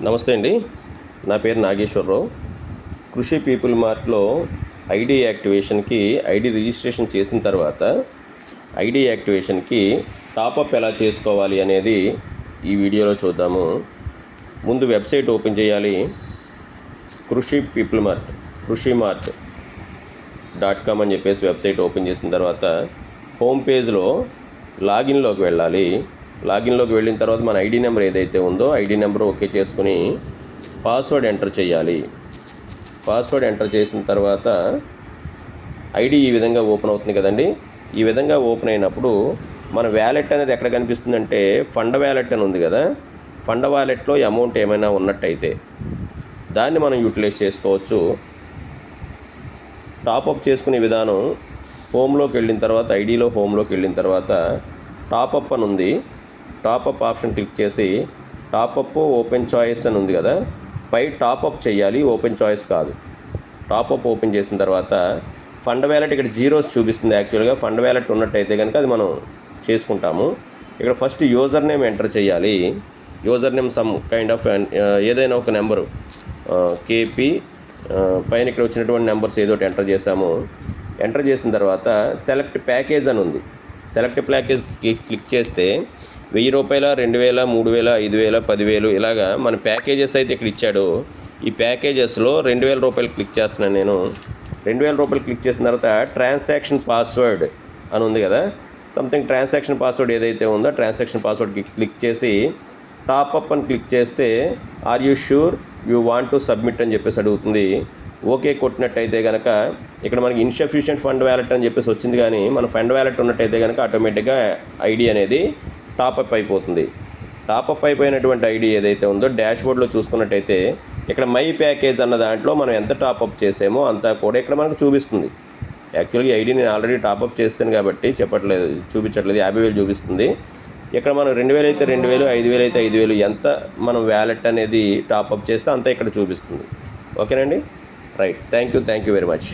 నమస్తే అండి. నా పేరు నాగేశ్వరరావు. కృషి పీపుల్ మార్ట్లో ఐడి యాక్టివేషన్కి ఐడి రిజిస్ట్రేషన్ చేసిన తర్వాత ఐడి యాక్టివేషన్కి టాపప్ ఎలా చేసుకోవాలి అనేది ఈ వీడియోలో చూద్దాము. ముందు వెబ్సైట్ ఓపెన్ చేయాలి. కృషిమార్ట్.com అని చెప్పేసి వెబ్సైట్ ఓపెన్ చేసిన తర్వాత హోమ్ పేజ్లో లాగిన్లోకి వెళ్ళాలి. లాగిన్లోకి వెళ్ళిన తర్వాత మన ఐడి నెంబర్ ఏదైతే ఉందో ఐడి నెంబర్ ఓకే చేసుకుని పాస్వర్డ్ ఎంటర్ చేయాలి. పాస్వర్డ్ ఎంటర్ చేసిన తర్వాత ఐడి ఈ విధంగా ఓపెన్ అవుతుంది కదండి. ఈ విధంగా ఓపెన్ అయినప్పుడు మన వ్యాలెట్ అనేది ఎక్కడ కనిపిస్తుందంటే ఫండ్ వ్యాలెట్ అని ఉంది కదా. ఫండ్ వ్యాలెట్లో అమౌంట్ ఏమైనా ఉన్నట్టయితే దాన్ని మనం యూటిలైజ్ చేసుకోవచ్చు. టాపప్ చేసుకునే విధానం హోమ్లోకి వెళ్ళిన తర్వాత ఐడిలో హోమ్లోకి వెళ్ళిన తర్వాత టాపప్ అని ఉంది. టాపప్ ఆప్షన్ క్లిక్ చేసి టాపప్ ఓపెన్ చాయిస్ అని ఉంది కదా, పై టాపప్ చేయాలి, ఓపెన్ చాయిస్ కాదు. టాపప్ ఓపెన్ చేసిన తర్వాత ఫండ్ వ్యాలెట్ ఇక్కడ జీరోస్ చూపిస్తుంది. యాక్చువల్గా ఫండ్ వ్యాలెట్ ఉన్నట్టయితే కనుక అది మనం చేసుకుంటాము. ఇక్కడ ఫస్ట్ యూజర్ నేమ్ ఎంటర్ చేయాలి. User name some kind of ఏదైనా ఒక నెంబరు కేపీ పైన ఇక్కడ వచ్చినటువంటి నెంబర్స్ ఏదో ఒకటి ఎంటర్ చేసాము. ఎంటర్ చేసిన తర్వాత సెలెక్ట్ ప్యాకేజ్ అని ఉంది. సెలెక్ట్ ప్యాకేజ్ క్లిక్ చేస్తే 1000 రూపాయల, 2000, 3000, 5000, 10,000 ఇలాగా మన ప్యాకేజెస్ అయితే ఇక్కడ ఇచ్చాడు. ఈ ప్యాకేజెస్లో 2000 రూపాయలు క్లిక్ చేస్తున్నాను నేను. 2000 రూపాయలు క్లిక్ చేసిన తర్వాత ట్రాన్సాక్షన్ పాస్వర్డ్ అని ఉంది కదా, సంథింగ్ ట్రాన్సాక్షన్ పాస్వర్డ్ ఏదైతే ఉందో ట్రాన్సాక్షన్ పాస్వర్డ్కి క్లిక్ చేసి టాపప్ అని క్లిక్ చేస్తే are you sure you want to submit అని చెప్పేసి అడుగుతుంది. ఓకే కొట్టినట్టయితే కనుక ఇక్కడ మనకి ఇన్సఫిషియెంట్ ఫండ్ వ్యాలెట్ అని చెప్పేసి వచ్చింది, కానీ మన ఫండ్ వ్యాలెట్ ఉన్నట్టయితే కనుక ఆటోమేటిక్గా ఐడి అనేది టాపప్ అయిపోతుంది. టాపప్ అయిపోయినటువంటి ఐడి ఏదైతే ఉందో డాష్బోర్డ్లో చూసుకున్నట్టయితే ఇక్కడ మై ప్యాకేజ్ అన్న దాంట్లో మనం ఎంత టాపప్ చేసామో అంతా కూడా ఇక్కడ మనకు చూపిస్తుంది. యాక్చువల్గా ఈ ఐడి నేను ఆల్రెడీ టాపప్ చేస్తాను కాబట్టి చూపించట్లేదు. 50,000 చూపిస్తుంది. ఇక్కడ మనం 2000 అయితే 2000, 5000 అయితే 5000 ఎంత మనం వ్యాలెట్ అనేది టాపప్ చేస్తే అంతా ఇక్కడ చూపిస్తుంది. ఓకేనండి, right. Thank you very much.